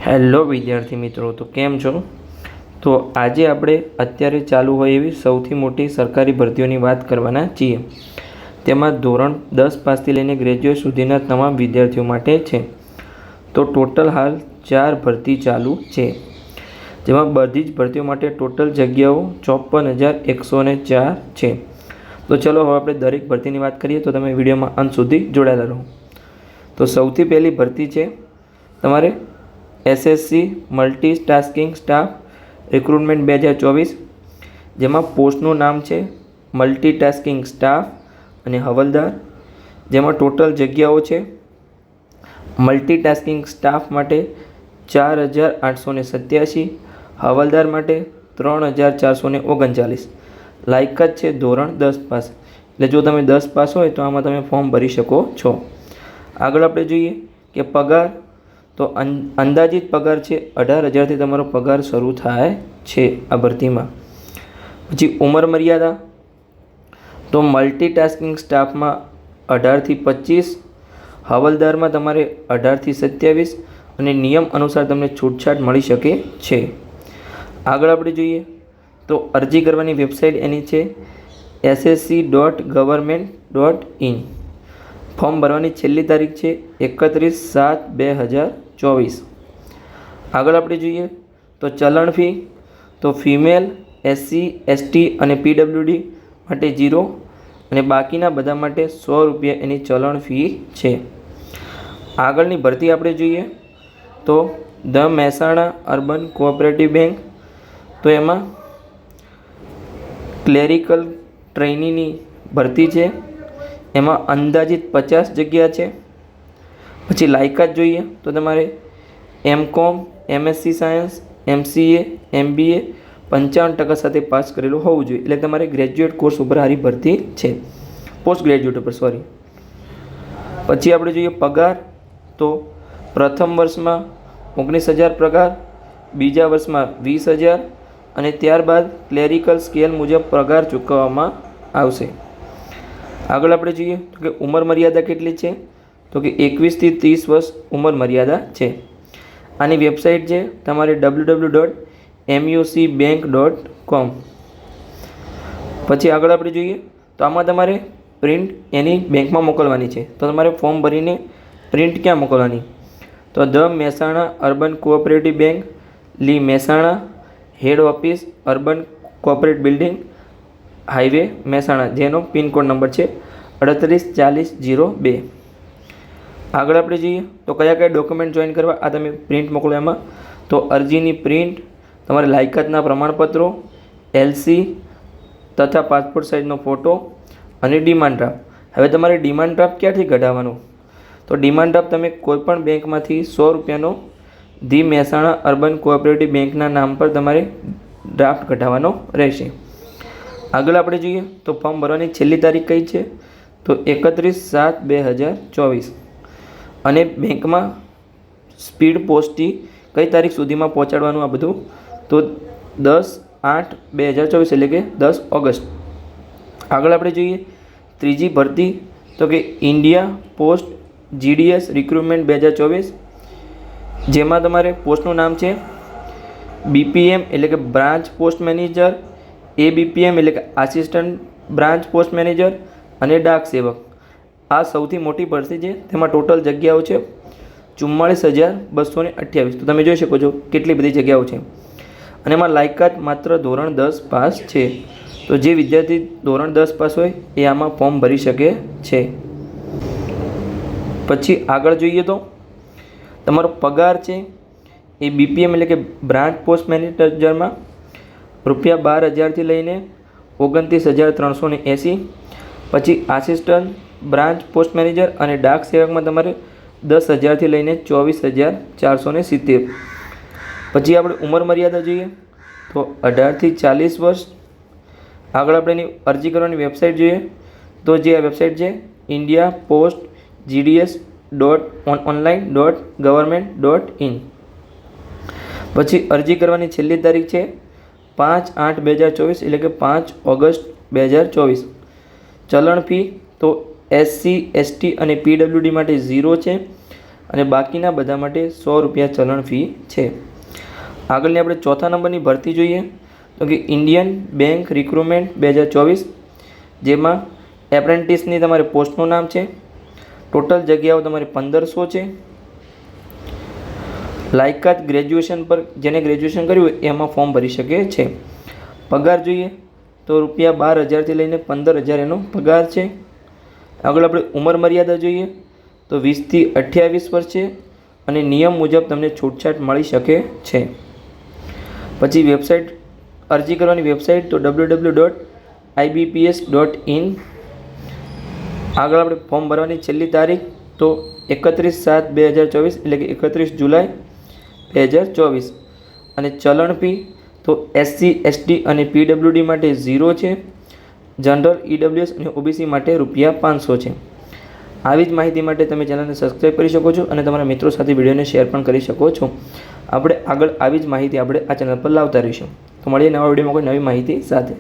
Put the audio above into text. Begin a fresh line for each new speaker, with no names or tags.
Hello વિદ્યાર્થી મિત્રો, તો કેમ છો? તો આજે આપણે અત્યારે ચાલુ હોય એવી સૌથી મોટી સરકારી ભરતીઓની વાત કરવાના છીએ. તેમાં ધોરણ 10 પાસથી લઈને ગ્રેજ્યુએટ સુધીના તમામ વિદ્યાર્થીઓ માટે છે. તો ટોટલ હાલ 4 ભરતી ચાલુ છે, જેમાં બધી જ ભરતીઓ માટે ટોટલ જગ્યાઓ 54,104 છે. તો ચલો હવે આપણે દરેક ભરતીની વાત કરીએ, તો તમે વિડીયોમાં અંત સુધી જોડાયેલા રહો. તો સૌથી પહેલી ભરતી છે તમારે એસએસસી મલ્ટીટાસ્કિંગ સ્ટાફ રિક્રુટમેન્ટ 2024, જેમાં પોસ્ટનું નામ છે મલ્ટીટાસ્કિંગ સ્ટાફ અને હવાલદાર, જેમાં ટોટલ જગ્યાઓ છે મલ્ટીટાસ્કિંગ સ્ટાફ માટે 4,887, હવાલદાર માટે 3,439. લાયકાત છે ધોરણ 10 પાસ. એટલે જો તમે 10 પાસ હોય તો આમાં તમે ફોર્મ ભરી શકો છો. આગળ આપણે જોઈએ કે પગાર, તો અંદાજિત પગાર છે 18,000થી તમારો પગાર શરૂ થાય છે આ ભરતીમાં. પછી ઉંમર મર્યાદા, તો મલ્ટીટાસ્કિંગ સ્ટાફમાં 18થી 25, હવાલદારમાં તમારે 18થી 27 અને નિયમ અનુસાર તમને છૂટછાટ મળી શકે છે. આગળ આપણે જોઈએ તો અરજી કરવાની વેબસાઇટ એની છે ssc.government.in. ફોર્મ ભરવાની છેલ્લી તારીખ છે 31/7/2024. આગળ આપણે જોઈએ તો ચલણ ફી, તો ફિમેલ, SC, ST અને PWD માટે 0 અને બાકીના બધા માટે 100 રૂપિયા એની ચલણ ફી છે. આગળની ભરતી આપણે જોઈએ તો the Mehsana urban cooperative bank, તો એમાં ક્લેરિકલ ટ્રેનીની ભરતી છે, એમાં અંદાજિત 50 જગ્યા છે. પછી લાયકાત જોઈએ તો તમારે MCOM, MSc science, MCA, MBA 55% સાથે પાસ કરેલું હોવું જોઈએ. એટલે તમારે ગ્રેજ્યુએટ કોર્સ ઉપર હારી ભરતી છે, પોસ્ટ ગ્રેજ્યુએટ ઉપર સોરી. પછી આપણે જોઈએ પગાર, તો પ્રથમ વર્ષમાં 19,000 પગાર, બીજા વર્ષમાં 20,000 અને ત્યારબાદ ક્લેરિકલ સ્કેલ મુજબ પગાર ચૂકવવામાં આવશે. આગળ આપણે જોઈએ તો કે ઉંમર મર્યાદા કેટલી છે, તો કે 21થી 30 વર્ષ ઉંમર મર્યાદા છે. આની વેબસાઇટ છે તમારે www.mucbank.com. પછી આગળ આપણે જોઈએ તો આમાં તમારે પ્રિન્ટ એની બેંકમાં મોકલવાની છે. તો તમારે ફોર્મ ભરીને પ્રિન્ટ ક્યાં મોકલવાની, તો the Mehsana urban cooperative bank, લી Mehsana, head office urban cooperative building, highway Mehsana, જેનો પિનકોડ નંબર છે 384002. આગળ આપણે જોઈએ તો કયા કયા ડોક્યુમેન્ટ જોઈન કરવા આ તમે પ્રિન્ટ મોકલો એમાં, તો અરજીની પ્રિન્ટ, તમારે લાયકાતના પ્રમાણપત્રો, LC તથા પાસપોર્ટ સાઇઝનો ફોટો અને ડિમાન્ડ ડ્રાફ્ટ. હવે તમારે ડિમાન્ડ ડ્રાફ્ટ ક્યાંથી કઢાવવાનું, તો ડિમાન્ડ ડ્રાફ્ટ તમે કોઈપણ બેંકમાંથી 100 રૂપિયાનો ધી મહેસાણા અર્બન કોઓપરેટિવ બેંકના નામ પર તમારે ડ્રાફ્ટ કઢાવવાનો રહેશે. આગળ આપણે જોઈએ તો ફોર્મ ભરવાની છેલ્લી તારીખ કઈ છે, તો 31/7/2024. અને બેંકમાં સ્પીડ પોસ્ટથી કઈ તારીખ સુધીમાં પહોંચાડવાનું આ બધું, તો 10/8/2024 એટલે કે 10 ઓગસ્ટ. આગળ આપણે જોઈએ ત્રીજી ભરતી, તો કે ઇન્ડિયા પોસ્ટ GDS રિક્રુટમેન્ટ 2024, જેમાં તમારે પોસ્ટનું નામ છે BPM એટલે કે બ્રાન્ચ પોસ્ટ મેનેજર, ABPM એટલે કે આસિસ્ટન્ટ બ્રાન્ચ પોસ્ટ મેનેજર અને ડાક સેવક. આ સૌથી મોટી ભરતી છે, તેમાં ટોટલ જગ્યાઓ છે 44,228. તો તમે જોઈ શકો છો કેટલી બધી જગ્યાઓ છે. અને એમાં લાયકાત માત્ર ધોરણ 10 પાસ છે. તો જે વિદ્યાર્થી ધોરણ 10 પાસ હોય એ આમાં ફોર્મ ભરી શકે છે. પછી આગળ જોઈએ તો તમારો પગાર છે એ BPM એટલે કે બ્રાન્ચ પોસ્ટ મેનેજરમાં ₹12,000થી લઈને 29,380. પછી આસિસ્ટન્ટ બ્રાન્ચ પોસ્ટ મેનેજર અને ડાક સેવકમાં તમારે 10,000થી લઈને 24,470. પછી આપણે ઉંમર મર્યાદા જોઈએ તો 18થી 40 વર્ષ. આગળ આપણે એની અરજી કરવાની વેબસાઇટ જોઈએ તો જે આ વેબસાઇટ છે ઇન્ડિયા પોસ્ટ GDS.online.government.in. પછી અરજી કરવાની છેલ્લી તારીખ છે 5/8/2024 એટલે કે 5 ઓગસ્ટ 2024. ચલણ ફી તો SC, ST અને PWD માટે 0 છે અને બાકીના બધા માટે 100 રૂપિયા ચલણ ફી છે. આગળની આપણે ચોથા નંબરની ભરતી જોઈએ તો કે ઇન્ડિયન બેંક રિક્રુટમેન્ટ 2024, જેમાં એપ્રેન્ટિસની તમારે પોસ્ટનું નામ છે. ટોટલ જગ્યાઓ તમારી 1500 છે. લાયકાત ગ્રેજ્યુએશન પર, જેને ગ્રેજ્યુએશન કર્યું હોય એમાં ફોર્મ ભરી શકે છે. પગાર જોઈએ તો રૂપિયા 12,000થી લઈને 15,000 એનો પગાર છે. આગળ આપણે ઉંમર મર્યાદા જોઈએ તો 20થી 28 વર્ષ છે અને નિયમ મુજબ તમને છૂટછાટ મળી શકે છે. પછી વેબસાઇટ, અરજી કરવાની વેબસાઇટ તો www.ibps.in. આગળ આપણે ફોર્મ ભરવાની છેલ્લી તારીખ તો 31/7/2024 એટલે કે 31 જુલાઈ 2024. અને ચલણ ફી તો SC, ST અને PWD માટે 0 છે. જનરલ, EWS અને OBC માટે ₹500 છે. આવી જ માહિતી માટે તમે ચેનલને સબસ્ક્રાઈબ કરી શકો છો અને તમારા મિત્રો સાથે વિડીયોને શેર પણ કરી શકો છો. આપણે આગળ આવી જ માહિતી આપણે આ ચેનલ પર લાવતા રહીશું. તો મળીએ નવા વિડીયોમાં કોઈ નવી માહિતી સાથે.